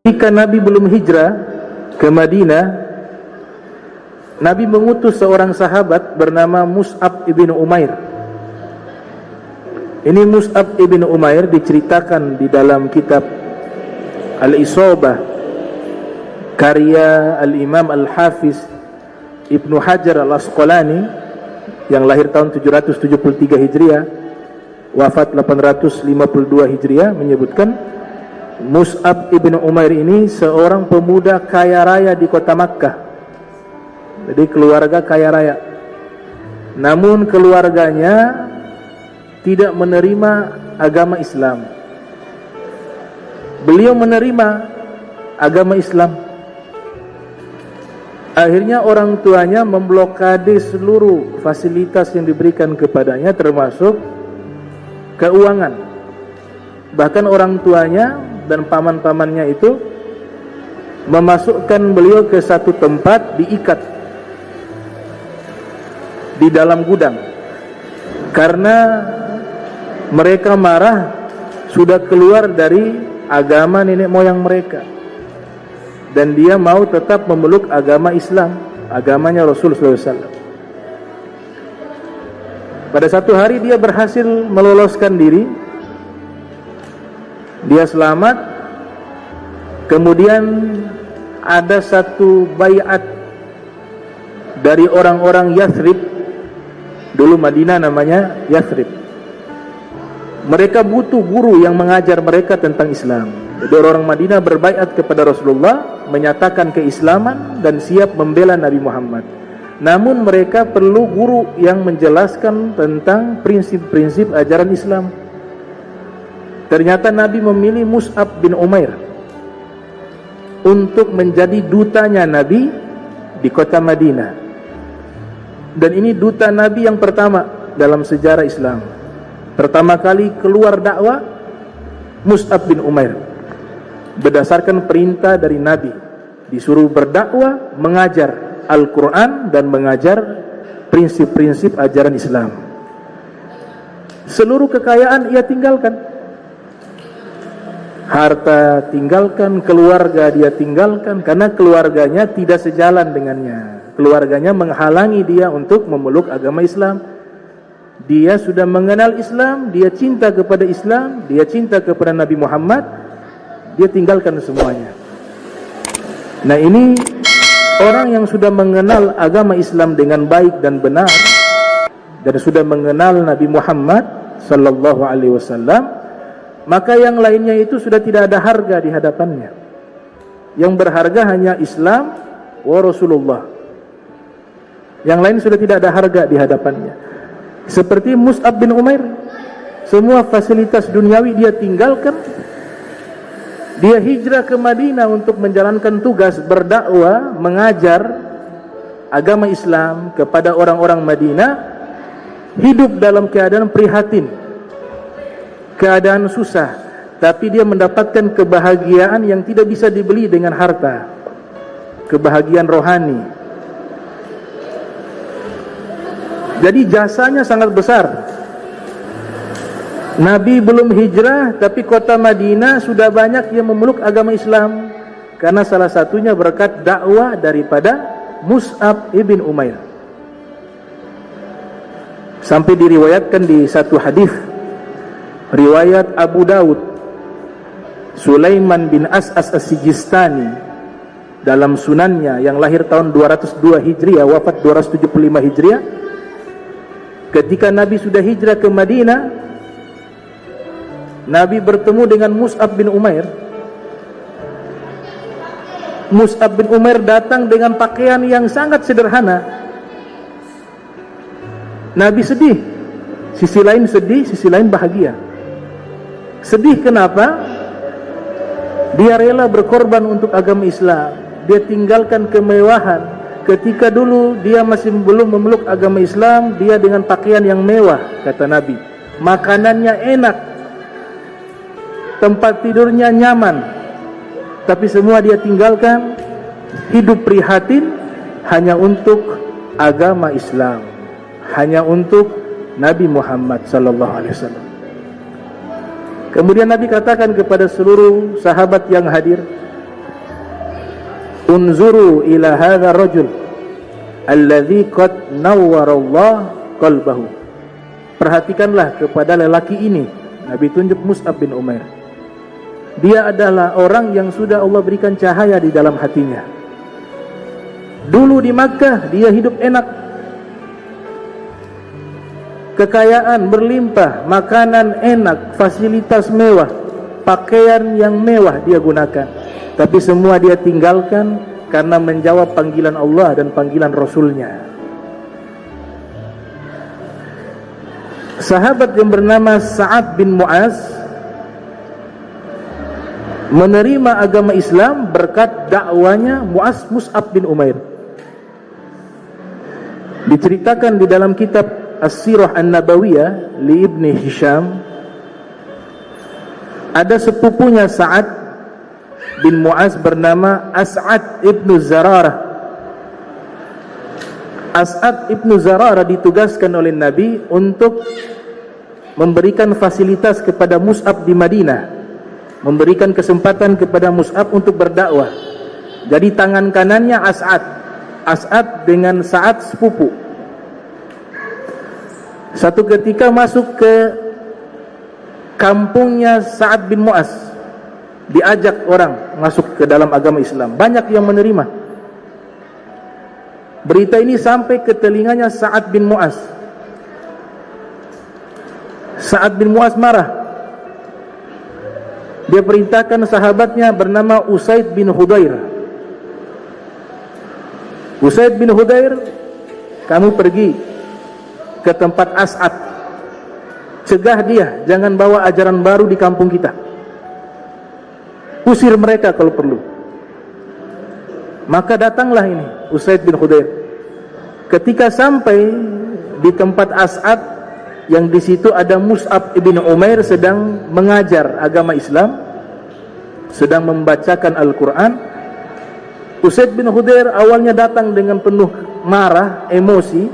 Ketika Nabi belum hijrah ke Madinah, Nabi mengutus seorang sahabat bernama Mus'ab ibn Umair. Ini Mus'ab ibn Umair diceritakan di dalam kitab Al-Isabah karya Al-Imam Al-Hafiz Ibnu Hajar Al-Asqalani yang lahir tahun 773 Hijriah, wafat 852 Hijriah, menyebutkan Mus'ab ibn Umair ini seorang pemuda kaya raya di kota Makkah. Jadi keluarga kaya raya. Namun keluarganya tidak menerima agama Islam. Beliau menerima agama Islam. Akhirnya orang tuanya memblokade seluruh fasilitas yang diberikan kepadanya, termasuk keuangan. Bahkan orang tuanya dan paman-pamannya itu memasukkan beliau ke satu tempat, diikat di dalam gudang karena mereka marah sudah keluar dari agama nenek moyang mereka, dan dia mau tetap memeluk agama Islam, agamanya Rasulullah SAW. Pada satu hari dia berhasil meloloskan diri, dia selamat. Kemudian ada satu baiat dari orang-orang Yathrib, dulu Madinah namanya Yathrib. Mereka butuh guru yang mengajar mereka tentang Islam. Jadi orang Madinah berbaiat kepada Rasulullah, menyatakan keislaman dan siap membela Nabi Muhammad. Namun mereka perlu guru yang menjelaskan tentang prinsip-prinsip ajaran Islam. Ternyata Nabi memilih Mus'ab bin Umair untuk menjadi dutanya Nabi di kota Madinah. Dan ini duta Nabi yang pertama dalam sejarah Islam. Pertama kali keluar dakwah Mus'ab bin Umair berdasarkan perintah dari Nabi, disuruh berdakwah, mengajar Al-Quran dan mengajar prinsip-prinsip ajaran Islam. Seluruh kekayaan ia tinggalkan, harta tinggalkan, keluarga dia tinggalkan, karena keluarganya tidak sejalan dengannya. Keluarganya menghalangi dia untuk memeluk agama Islam. Dia sudah mengenal Islam, dia cinta kepada Islam, dia cinta kepada Nabi Muhammad, dia tinggalkan semuanya. Nah, ini orang yang sudah mengenal agama Islam dengan baik dan benar, dan sudah mengenal Nabi Muhammad sallallahu alaihi wasallam, maka yang lainnya itu sudah tidak ada harga di hadapannya. Yang berharga hanya Islam wa Rasulullah. Yang lain sudah tidak ada harga di hadapannya. Seperti Mus'ab bin Umair, semua fasilitas duniawi dia tinggalkan. Dia hijrah ke Madinah untuk menjalankan tugas berdakwah, mengajar agama Islam kepada orang-orang Madinah, hidup dalam keadaan prihatin, keadaan susah, tapi dia mendapatkan kebahagiaan yang tidak bisa dibeli dengan harta, kebahagiaan rohani. Jadi jasanya sangat besar. Nabi belum hijrah, tapi kota Madinah sudah banyak yang memeluk agama Islam, karena salah satunya berkat dakwah daripada Mus'ab ibn Umair. Sampai diriwayatkan di satu hadis riwayat Abu Daud, Sulaiman bin As'as As-Sijistani dalam sunannya yang lahir tahun 202 Hijriah, wafat 275 Hijriah, ketika Nabi sudah hijrah ke Madinah, Nabi bertemu dengan Mus'ab bin Umair. Mus'ab bin Umair datang dengan pakaian yang sangat sederhana. Nabi sedih, sisi lain sedih, sisi lain bahagia. Sedih kenapa? Dia rela berkorban untuk agama Islam. Dia tinggalkan kemewahan. Ketika dulu dia masih belum memeluk agama Islam, dia dengan pakaian yang mewah, kata Nabi. Makanannya enak, tempat tidurnya nyaman, tapi semua dia tinggalkan, hidup prihatin hanya untuk agama Islam, hanya untuk Nabi Muhammad sallallahu alaihi wasallam. Kemudian Nabi katakan kepada seluruh sahabat yang hadir, unzuru ila hadha rajul alladhi qad nawwara Allah qalbahu. Perhatikanlah kepada lelaki ini. Nabi tunjuk Mus'ab bin Umair. Dia adalah orang yang sudah Allah berikan cahaya di dalam hatinya. Dulu di Makkah dia hidup enak, kekayaan berlimpah, makanan enak, fasilitas mewah, pakaian yang mewah dia gunakan. Tapi semua dia tinggalkan karena menjawab panggilan Allah dan panggilan Rasulnya. Sahabat yang bernama Sa'ad bin Mu'az menerima agama Islam berkat dakwanya Mus'ab bin Umair. Diceritakan di dalam kitab As-Sirah An-Nabawiyah li Ibni Hisham, ada sepupunya Sa'ad bin Mu'az bernama As'ad ibnu Zararah. As'ad ibnu Zararah ditugaskan oleh Nabi untuk memberikan fasilitas kepada Mus'ab di Madinah, memberikan kesempatan kepada Mus'ab untuk berdakwah. Jadi tangan kanannya As'ad dengan Sa'ad sepupu. Satu ketika masuk ke kampungnya Sa'ad bin Mu'az, diajak orang masuk ke dalam agama Islam. Banyak yang menerima. Berita ini sampai ke telinganya Sa'ad bin Mu'az. Sa'ad bin Mu'az marah. Dia perintahkan sahabatnya bernama Usaid bin Hudair. Usaid bin Hudair, kamu pergi ke tempat As'ad, cegah dia jangan bawa ajaran baru di kampung kita. Usir mereka kalau perlu. Maka datanglah ini Usaid bin Hudair. Ketika sampai di tempat As'ad, yang di situ ada Mus'ab bin Umair sedang mengajar agama Islam, sedang membacakan Al-Quran. Usaid bin Hudair awalnya datang dengan penuh marah, emosi.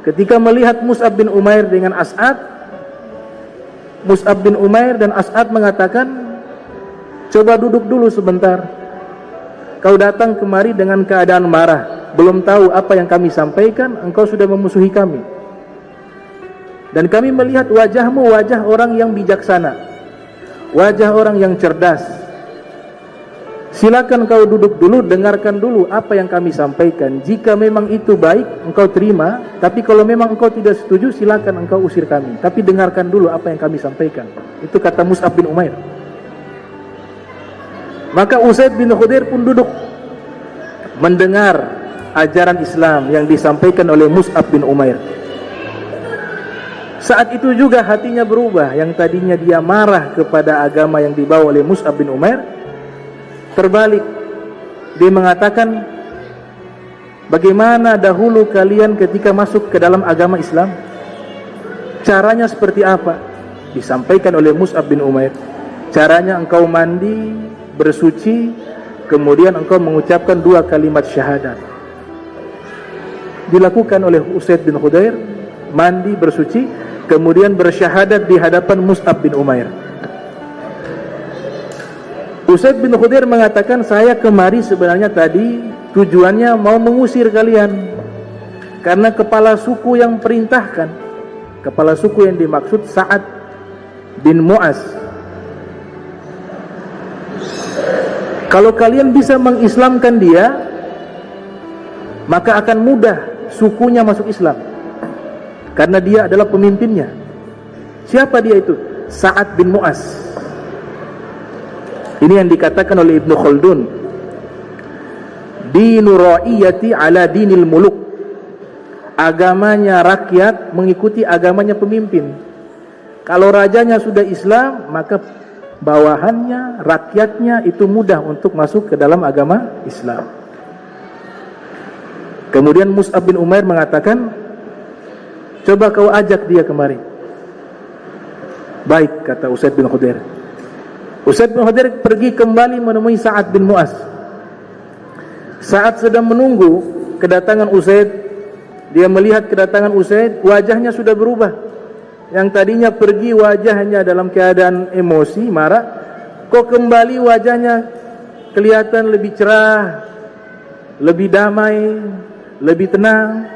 Ketika melihat Mus'ab bin Umair dengan As'ad, Mus'ab bin Umair dan As'ad mengatakan, coba duduk dulu sebentar. Kau datang kemari dengan keadaan marah, belum tahu apa yang kami sampaikan, engkau sudah memusuhi kami. Dan kami melihat wajahmu wajah orang yang bijaksana, wajah orang yang cerdas. Silakan kau duduk dulu, dengarkan dulu apa yang kami sampaikan. Jika memang itu baik, engkau terima. Tapi kalau memang engkau tidak setuju, silakan engkau usir kami. Tapi dengarkan dulu apa yang kami sampaikan. Itu kata Mus'ab bin Umair. Maka Usaid bin Hudair pun duduk mendengar ajaran Islam yang disampaikan oleh Mus'ab bin Umair. Saat itu juga hatinya berubah. Yang tadinya dia marah kepada agama yang dibawa oleh Mus'ab bin Umair, terbalik. Dia mengatakan, bagaimana dahulu kalian ketika masuk ke dalam agama Islam? Caranya seperti apa? Disampaikan oleh Mus'ab bin Umair. Caranya engkau mandi, bersuci, kemudian engkau mengucapkan 2 kalimat syahadat. Dilakukan oleh Usaid bin Hudair, mandi, bersuci, kemudian bersyahadat di hadapan Mus'ab bin Umair. Usaid bin Hudair mengatakan, saya kemari sebenarnya tadi tujuannya mau mengusir kalian, karena kepala suku yang perintahkan. Kepala suku yang dimaksud Sa'ad bin Mu'az. Kalau kalian bisa mengislamkan dia, maka akan mudah sukunya masuk Islam, karena dia adalah pemimpinnya. Siapa dia itu? Sa'ad bin Mu'az. Ini yang dikatakan oleh Ibnu Khaldun, Dinu ra'iyati ala dinil muluk. Agamanya rakyat mengikuti agamanya pemimpin. Kalau rajanya sudah Islam, maka bawahannya, rakyatnya itu mudah untuk masuk ke dalam agama Islam. Kemudian Mus'ab bin Umair mengatakan, coba kau ajak dia kemari. Baik, kata Usaid bin Hudair. Usaid bin Hudair pergi kembali menemui Sa'ad bin Mu'az. Saat sedang menunggu kedatangan Usaid, dia melihat kedatangan Usaid, wajahnya sudah berubah. Yang tadinya pergi wajahnya dalam keadaan emosi, marah, kok kembali wajahnya kelihatan lebih cerah, lebih damai, lebih tenang.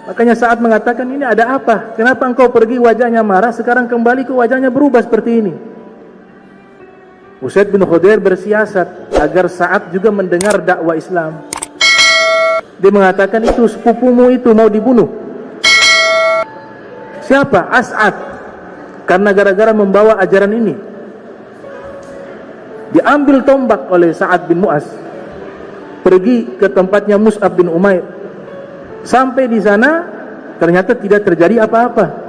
Makanya Sa'ad mengatakan, ini ada apa? Kenapa engkau pergi wajahnya marah, sekarang kembali ke wajahnya berubah seperti ini? Usaid bin Khudair bersiasat agar Sa'ad juga mendengar dakwah Islam. Dia mengatakan, itu sepupumu itu mau dibunuh. Siapa? As'ad. Karena gara-gara membawa ajaran ini. Diambil tombak oleh Sa'ad bin Mu'az, pergi ke tempatnya Mus'ab bin Umair. Sampai di sana ternyata tidak terjadi apa-apa.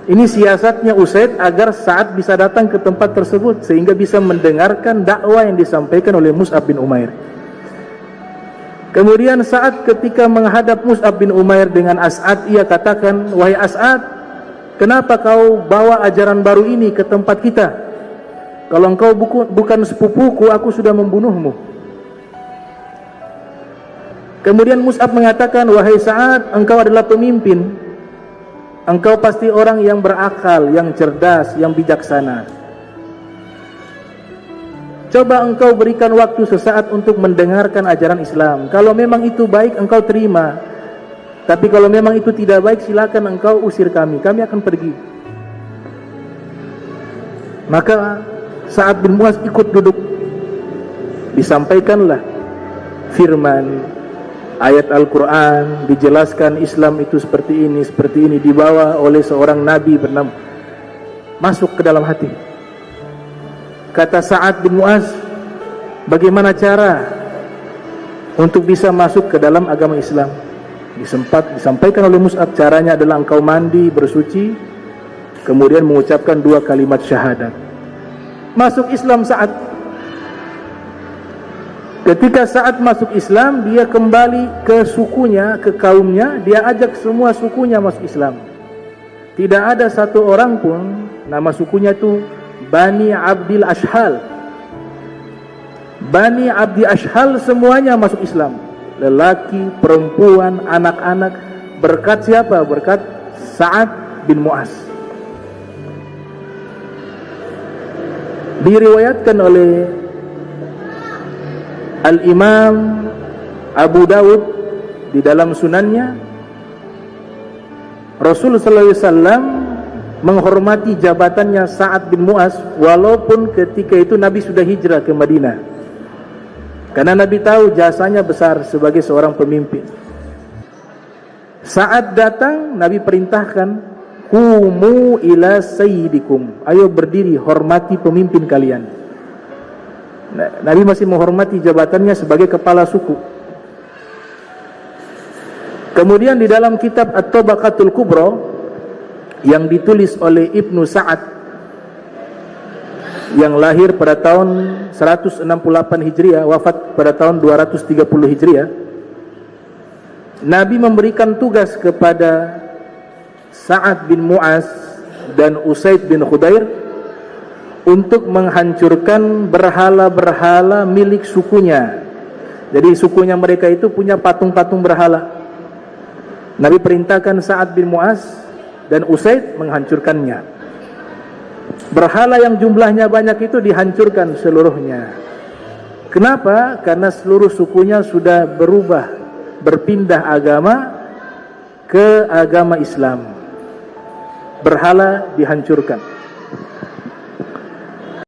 Ini siasatnya Usaid agar Sa'ad bisa datang ke tempat tersebut sehingga bisa mendengarkan dakwah yang disampaikan oleh Mus'ab bin Umair. Kemudian Sa'ad ketika menghadap Mus'ab bin Umair dengan As'ad, ia katakan, wahai As'ad, kenapa kau bawa ajaran baru ini ke tempat kita? Kalau engkau bukan sepupuku, aku sudah membunuhmu. Kemudian Mus'ab mengatakan, wahai Sa'ad, engkau adalah pemimpin. Engkau pasti orang yang berakal, yang cerdas, yang bijaksana. Coba engkau berikan waktu sesaat untuk mendengarkan ajaran Islam. Kalau memang itu baik, engkau terima. Tapi kalau memang itu tidak baik, silakan engkau usir kami. Kami akan pergi. Maka Sa'ad bin Mu'az ikut duduk. Disampaikanlah firman ayat Al-Quran, dijelaskan Islam itu seperti ini, dibawa oleh seorang Nabi bernama, masuk ke dalam hati. Kata Sa'ad bin Mu'az, bagaimana cara untuk bisa masuk ke dalam agama Islam? Disampaikan oleh Mus'ab, caranya adalah engkau mandi, bersuci, kemudian mengucapkan 2 kalimat syahadat. Masuk Islam Sa'ad. Ketika Sa'ad masuk Islam, dia kembali ke sukunya, ke kaumnya. Dia ajak semua sukunya masuk Islam. Tidak ada satu orang pun, nama sukunya itu Bani Abdil Ashhal. Bani Abdi Ashhal semuanya masuk Islam. Lelaki, perempuan, anak-anak. Berkat siapa? Berkat Sa'ad bin Mu'az. Diriwayatkan oleh Al-Imam Abu Dawud di dalam sunannya, Rasul sallallahu alaihi wasallam menghormati jabatannya Sa'ad bin Mu'az walaupun ketika itu Nabi sudah hijrah ke Madinah. Karena Nabi tahu jasanya besar sebagai seorang pemimpin. Saat datang, Nabi perintahkan, "Qumu ila sayyidikum." Ayo berdiri, hormati pemimpin kalian. Nabi masih menghormati jabatannya sebagai kepala suku. Kemudian di dalam kitab At-Tabaqatul Kubra yang ditulis oleh Ibnu Sa'ad yang lahir pada tahun 168 Hijriah, wafat pada tahun 230 Hijriah, Nabi memberikan tugas kepada Sa'ad bin Mu'az dan Usaid bin Khudair untuk menghancurkan berhala-berhala milik sukunya. Jadi sukunya mereka itu punya patung-patung berhala. Nabi perintahkan Sa'ad bin Mu'az dan Usaid menghancurkannya. Berhala yang jumlahnya banyak itu dihancurkan seluruhnya. Kenapa? Karena seluruh sukunya sudah berubah, berpindah agama ke agama Islam. Berhala dihancurkan.